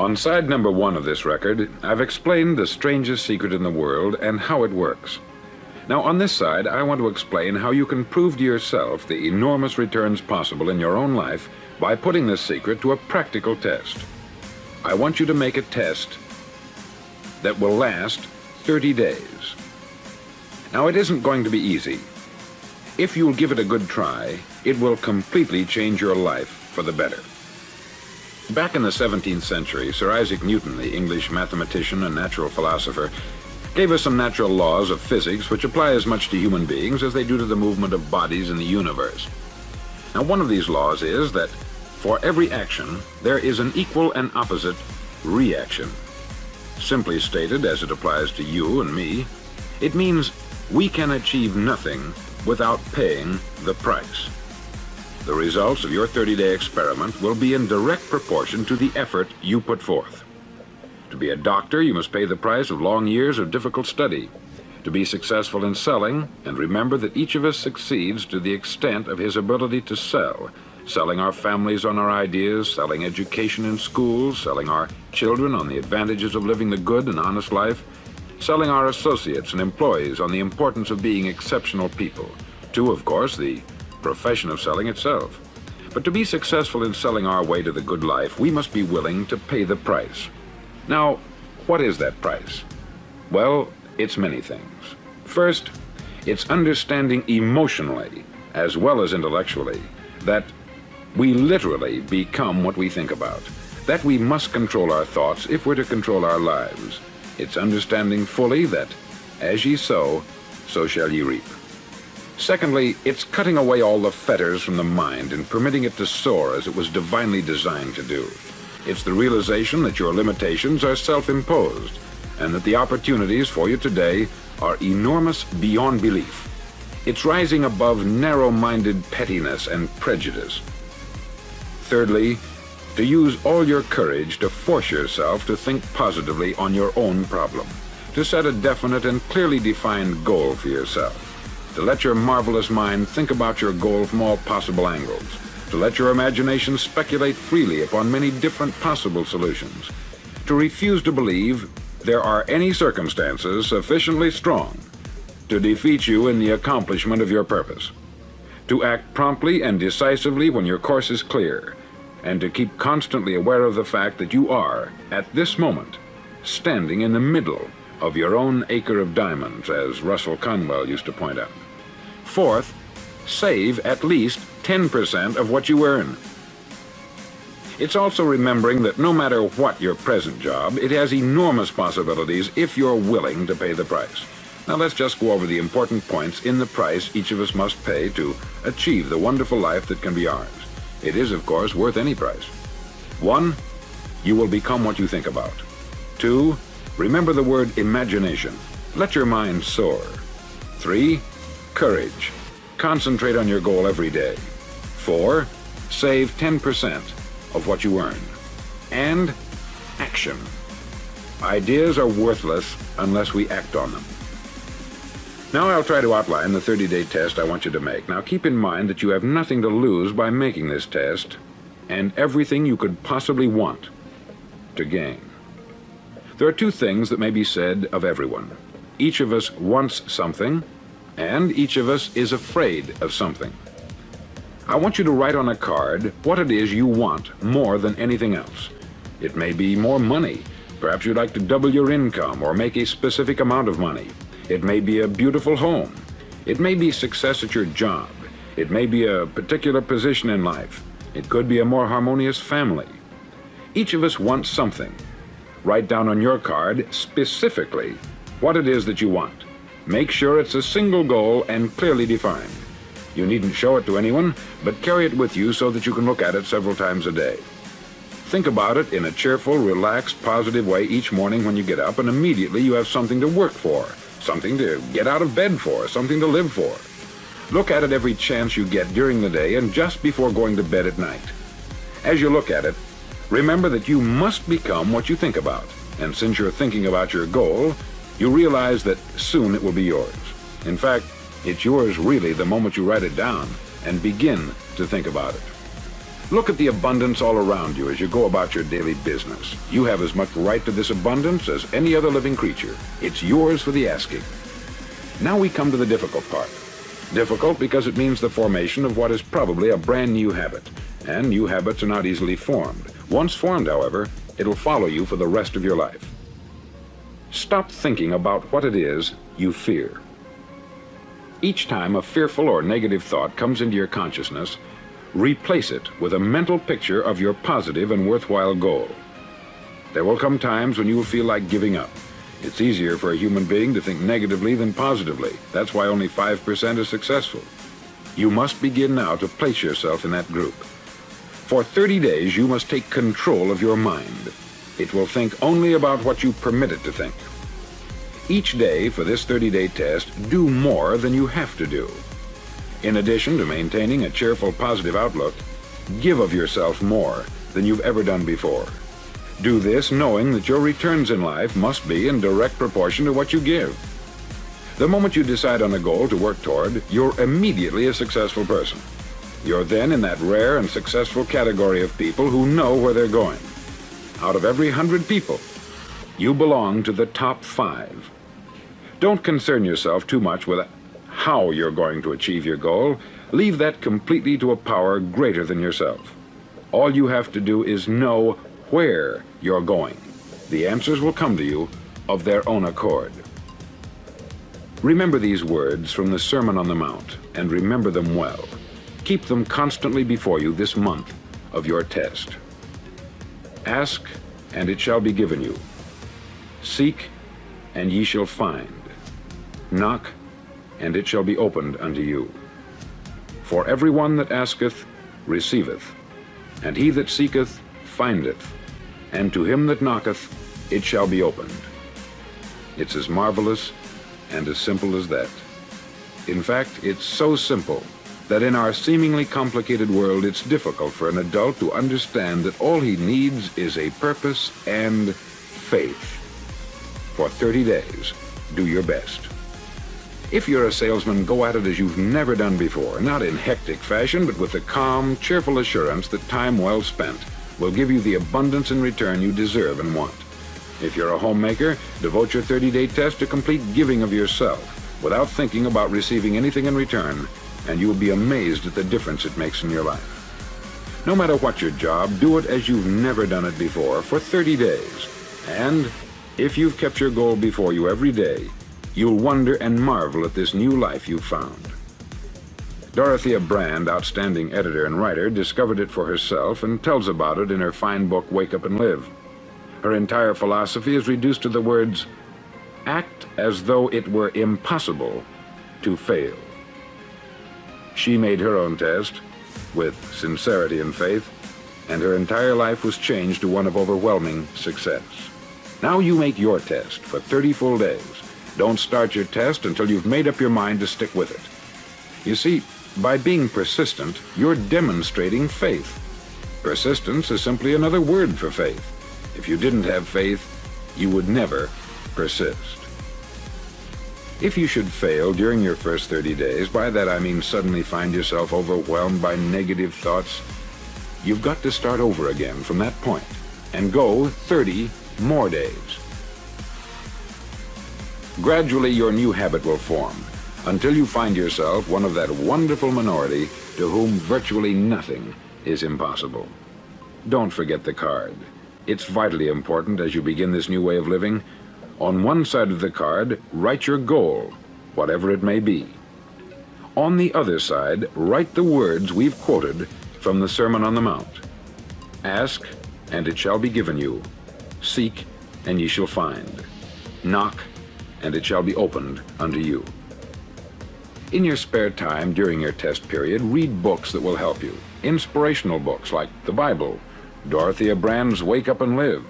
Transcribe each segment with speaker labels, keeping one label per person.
Speaker 1: On side number 1 of this record, I've explained the strangest secret in the world and how it works. Now on this side, I want to explain how you can prove to yourself the enormous returns possible in your own life by putting this secret to a practical test. I want you to make a test that will last 30 days. Now it isn't going to be easy. If you'll give it a good try, it will completely change your life for the better. Back in the 17th century, Sir Isaac Newton, the English mathematician and natural philosopher, gave us some natural laws of physics which apply as much to human beings as they do to the movement of bodies in the universe. Now, one of these laws is that for every action, there is an equal and opposite reaction. Simply stated, as it applies to you and me, it means we can achieve nothing without paying the price. The results of your 30-day experiment will be in direct proportion to the effort you put forth. To be a doctor, you must pay the price of long years of difficult study. To be successful in selling, and remember that each of us succeeds to the extent of his ability to sell, selling our families on our ideas, selling education in schools, selling our children on the advantages of living the good and honest life, selling our associates and employees on the importance of being exceptional people, to, of course, the profession of selling itself. But to be successful in selling our way to the good life, we must be willing to pay the price. Now, what is that price? Well, it's many things. First, it's understanding emotionally, as well as intellectually, that we literally become what we think about, that we must control our thoughts if we're to control our lives. It's understanding fully that, as ye sow, so shall ye reap. Secondly, it's cutting away all the fetters from the mind and permitting it to soar as it was divinely designed to do. It's the realization that your limitations are self-imposed and that the opportunities for you today are enormous beyond belief. It's rising above narrow-minded pettiness and prejudice. Thirdly, to use all your courage to force yourself to think positively on your own problem, to set a definite and clearly defined goal for yourself, to let your marvelous mind think about your goal from all possible angles, to let your imagination speculate freely upon many different possible solutions, to refuse to believe there are any circumstances sufficiently strong to defeat you in the accomplishment of your purpose, to act promptly and decisively when your course is clear, and to keep constantly aware of the fact that you are, at this moment, standing in the middle of your own acre of diamonds, as Russell Conwell used to point out. Fourth, save at least 10% of what you earn. It's also remembering that no matter what your present job, it has enormous possibilities if you're willing to pay the price. Now let's just go over the important points in the price each of us must pay to achieve the wonderful life that can be ours. It is, of course, worth any price. 1, you will become what you think about. 2, remember the word imagination. Let your mind soar. 3, courage. Concentrate on your goal every day. 4, save 10% of what you earn. And action. Ideas are worthless unless we act on them. Now I'll try to outline the 30-day test I want you to make. Now keep in mind that you have nothing to lose by making this test, and everything you could possibly want to gain. There are 2 things that may be said of everyone. Each of us wants something, and each of us is afraid of something. I want you to write on a card what it is you want more than anything else. It may be more money. Perhaps you'd like to double your income or make a specific amount of money. It may be a beautiful home. It may be success at your job. It may be a particular position in life. It could be a more harmonious family. Each of us wants something. Write down on your card specifically what it is that you want. Make sure it's a single goal and clearly defined. You needn't show it to anyone, but carry it with you so that you can look at it several times a day. Think about it in a cheerful, relaxed, positive way each morning when you get up, and immediately you have something to work for, something to get out of bed for, something to live for. Look at it every chance you get during the day and just before going to bed at night. As you look at it, remember that you must become what you think about, and since you're thinking about your goal, you realize that soon it will be yours. In fact, it's yours really the moment you write it down and begin to think about it. Look at the abundance all around you as you go about your daily business. You have as much right to this abundance as any other living creature. It's yours for the asking. Now we come to the difficult part. Difficult because it means the formation of what is probably a brand new habit. And new habits are not easily formed. Once formed, however, it'll follow you for the rest of your life. Stop thinking about what it is you fear. Each time a fearful or negative thought comes into your consciousness, replace it with a mental picture of your positive and worthwhile goal. There will come times when you will feel like giving up. It's easier for a human being to think negatively than positively. That's why only 5% are successful. You must begin now to place yourself in that group. For 30 days, you must take control of your mind. It will think only about what you permit it to think. Each day for this 30-day test, do more than you have to do. In addition to maintaining a cheerful, positive outlook, give of yourself more than you've ever done before. Do this knowing that your returns in life must be in direct proportion to what you give. The moment you decide on a goal to work toward, you're immediately a successful person. You're then in that rare and successful category of people who know where they're going. Out of every 100 people, you belong to the top 5. Don't concern yourself too much with how you're going to achieve your goal. Leave that completely to a power greater than yourself. All you have to do is know where you're going. The answers will come to you of their own accord. Remember these words from the Sermon on the Mount, and remember them well. Keep them constantly before you this month of your test. Ask, and it shall be given you. Seek, and ye shall find. Knock, and it shall be opened unto you. For every one that asketh receiveth, and he that seeketh findeth, and to him that knocketh it shall be opened. It's as marvelous and as simple as that. In fact, it's so simple that in our seemingly complicated world it's difficult for an adult to understand that all he needs is a purpose and faith. For 30 days, do your best. If you're a salesman, go at it as you've never done before, not in hectic fashion, but with the calm, cheerful assurance that time well spent will give you the abundance in return you deserve and want. If you're a homemaker, devote your 30-day test to complete giving of yourself without thinking about receiving anything in return, and you will be amazed at the difference it makes in your life. No matter what your job, do it as you've never done it before for 30 days. And if you've kept your goal before you every day, you'll wonder and marvel at this new life you've found. Dorothea Brand, outstanding editor and writer, discovered it for herself and tells about it in her fine book, Wake Up and Live. Her entire philosophy is reduced to the words, act as though it were impossible to fail. She made her own test with sincerity and faith, and her entire life was changed to one of overwhelming success. Now you make your test for 30 full days. Don't start your test until you've made up your mind to stick with it. You see, by being persistent, you're demonstrating faith. Persistence is simply another word for faith. If you didn't have faith, you would never persist. If you should fail during your first 30 days, by that I mean suddenly find yourself overwhelmed by negative thoughts, you've got to start over again from that point and go 30 more days. Gradually, your new habit will form until you find yourself one of that wonderful minority to whom virtually nothing is impossible. Don't forget the card. It's vitally important as you begin this new way of living. On one side of the card, write your goal, whatever it may be. On the other side, write the words we've quoted from the Sermon on the Mount. Ask, and it shall be given you. Seek, and ye shall find. Knock, and it shall be opened unto you. In your spare time during your test period, read books that will help you. Inspirational books like the Bible, Dorothea Brand's Wake Up and Live,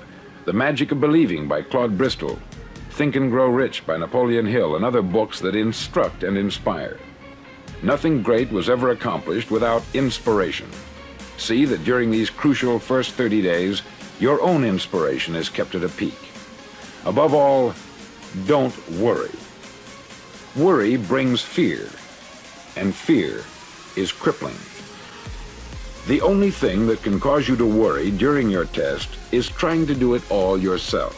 Speaker 1: The Magic of Believing by Claude Bristol, Think and Grow Rich by Napoleon Hill, and other books that instruct and inspire. Nothing great was ever accomplished without inspiration. See that during these crucial first 30 days, your own inspiration is kept at a peak. Above all, don't worry. Worry brings fear, and fear is crippling. The only thing that can cause you to worry during your test is trying to do it all yourself.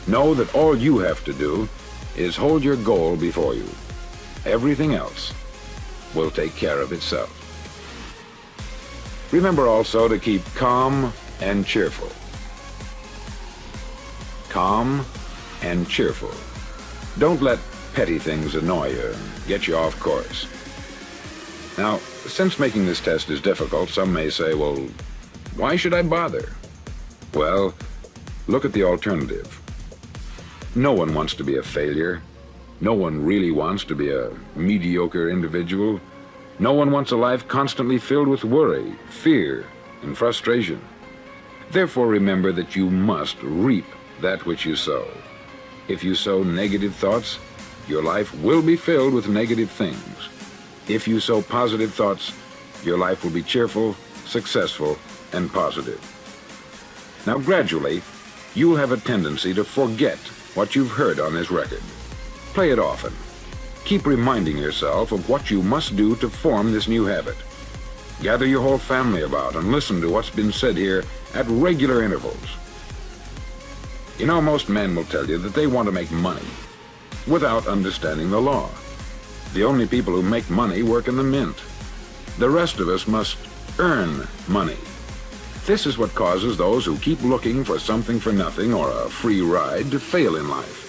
Speaker 1: Know that all you have to do is hold your goal before you. Everything else will take care of itself. Remember also to keep calm and cheerful. Calm and cheerful. Don't let petty things annoy you and get you off course. Now, since making this test is difficult, some may say, well, why should I bother? Well, look at the alternative. No one wants to be a failure. No one really wants to be a mediocre individual. No one wants a life constantly filled with worry, fear, and frustration. Therefore, remember that you must reap that which you sow. If you sow negative thoughts, your life will be filled with negative things. If you sow positive thoughts, your life will be cheerful, successful, and positive. Now, gradually, you'll have a tendency to forget what you've heard on this record. Play it often. Keep reminding yourself of what you must do to form this new habit. Gather your whole family about and listen to what's been said here at regular intervals. You know, most men will tell you that they want to make money without understanding the law. The only people who make money work in the mint. The rest of us must earn money. This is what causes those who keep looking for something for nothing or a free ride to fail in life.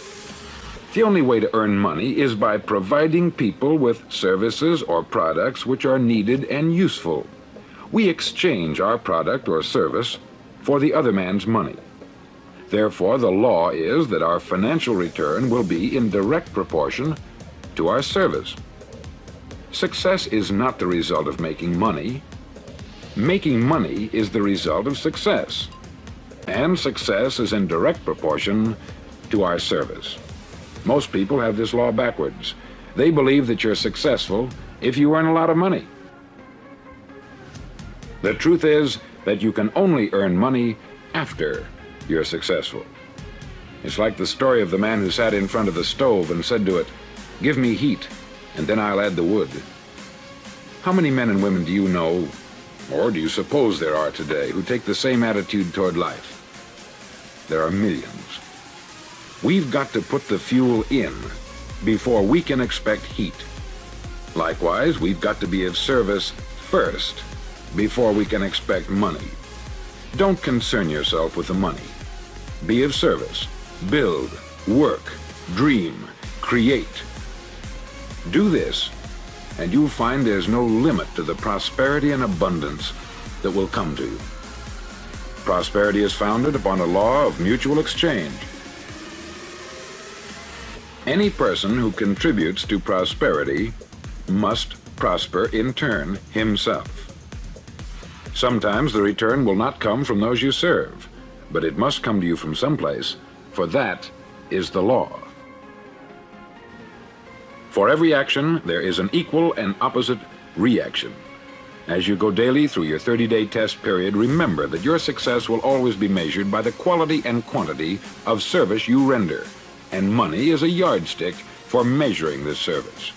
Speaker 1: The only way to earn money is by providing people with services or products which are needed and useful. We exchange our product or service for the other man's money. Therefore, the law is that our financial return will be in direct proportion to our service. Success is not the result of making money. Making money is the result of success. And success is in direct proportion to our service. Most people have this law backwards. They believe that you're successful if you earn a lot of money. The truth is that you can only earn money after you're successful. It's like the story of the man who sat in front of the stove and said to it, "Give me heat, and then I'll add the wood." How many men and women do you know, or do you suppose there are today, who take the same attitude toward life? There are millions. We've got to put the fuel in before we can expect heat. Likewise, we've got to be of service first before we can expect money. Don't concern yourself with the money. Be of service. Build, work, dream, create. Do this, and you'll find there's no limit to the prosperity and abundance that will come to you. Prosperity is founded upon a law of mutual exchange. Any person who contributes to prosperity must prosper in turn himself. Sometimes the return will not come from those you serve, but it must come to you from someplace, for that is the law. For every action, there is an equal and opposite reaction. As you go daily through your 30-day test period, remember that your success will always be measured by the quality and quantity of service you render, and money is a yardstick for measuring this service.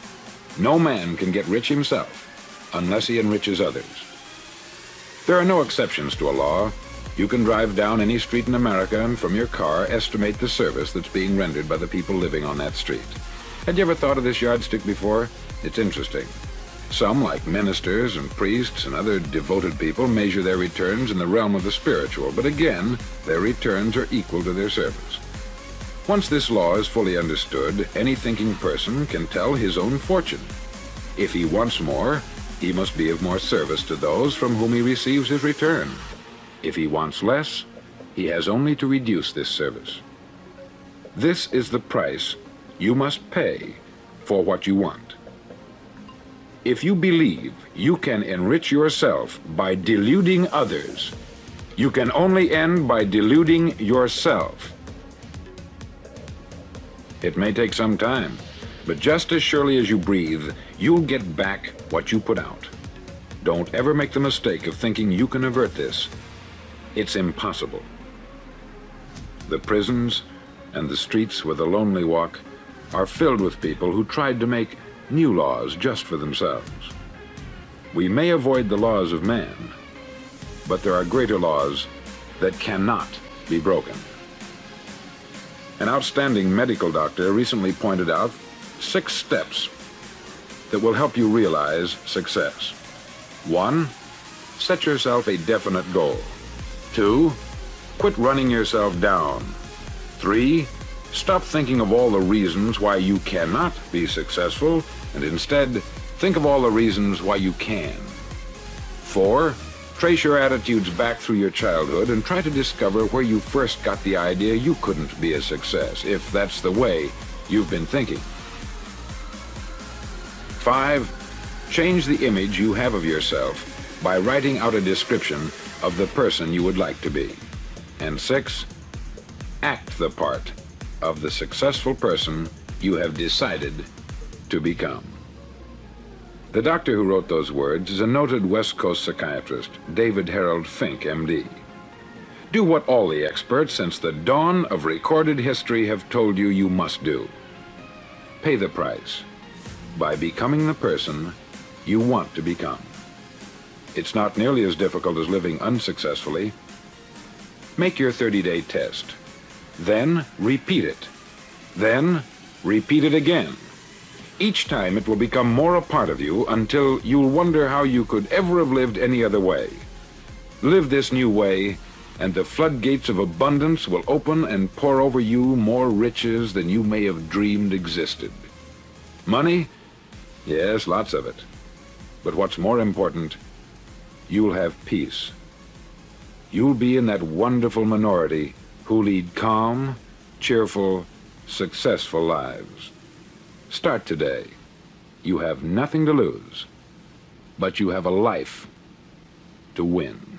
Speaker 1: No man can get rich himself unless he enriches others. There are no exceptions to a law. You can drive down any street in America and from your car estimate the service that's being rendered by the people living on that street. Had you ever thought of this yardstick before? It's interesting. Some, like ministers and priests and other devoted people, measure their returns in the realm of the spiritual, but again, their returns are equal to their service. Once this law is fully understood, any thinking person can tell his own fortune. If he wants more, he must be of more service to those from whom he receives his return. If he wants less, he has only to reduce this service. This is the price you must pay for what you want. If you believe you can enrich yourself by deluding others, you can only end by deluding yourself. It may take some time, but just as surely as you breathe, you'll get back what you put out. Don't ever make the mistake of thinking you can avert this. It's impossible. The prisons and the streets where the lonely walk are filled with people who tried to make new laws just for themselves. We may avoid the laws of man, but there are greater laws that cannot be broken. An outstanding medical doctor recently pointed out 6 steps that will help you realize success. 1. Set yourself a definite goal. 2. Quit running yourself down. 3. Stop thinking of all the reasons why you cannot be successful, and instead, think of all the reasons why you can. 4. Trace your attitudes back through your childhood and try to discover where you first got the idea you couldn't be a success, if that's the way you've been thinking. 5. Change the image you have of yourself by writing out a description of the person you would like to be. And 6. Act the part of the successful person you have decided to become. The doctor who wrote those words is a noted West Coast psychiatrist, David Harold Fink, MD. Do what all the experts since the dawn of recorded history have told you you must do. Pay the price by becoming the person you want to become. It's not nearly as difficult as living unsuccessfully. Make your 30-day test. Then repeat it. Then repeat it again. Each time it will become more a part of you until you'll wonder how you could ever have lived any other way. Live this new way, and the floodgates of abundance will open and pour over you more riches than you may have dreamed existed. Money? Yes, lots of it. But what's more important, you'll have peace. You'll be in that wonderful minority who lead calm, cheerful, successful lives. Start today. You have nothing to lose, but you have a life to win.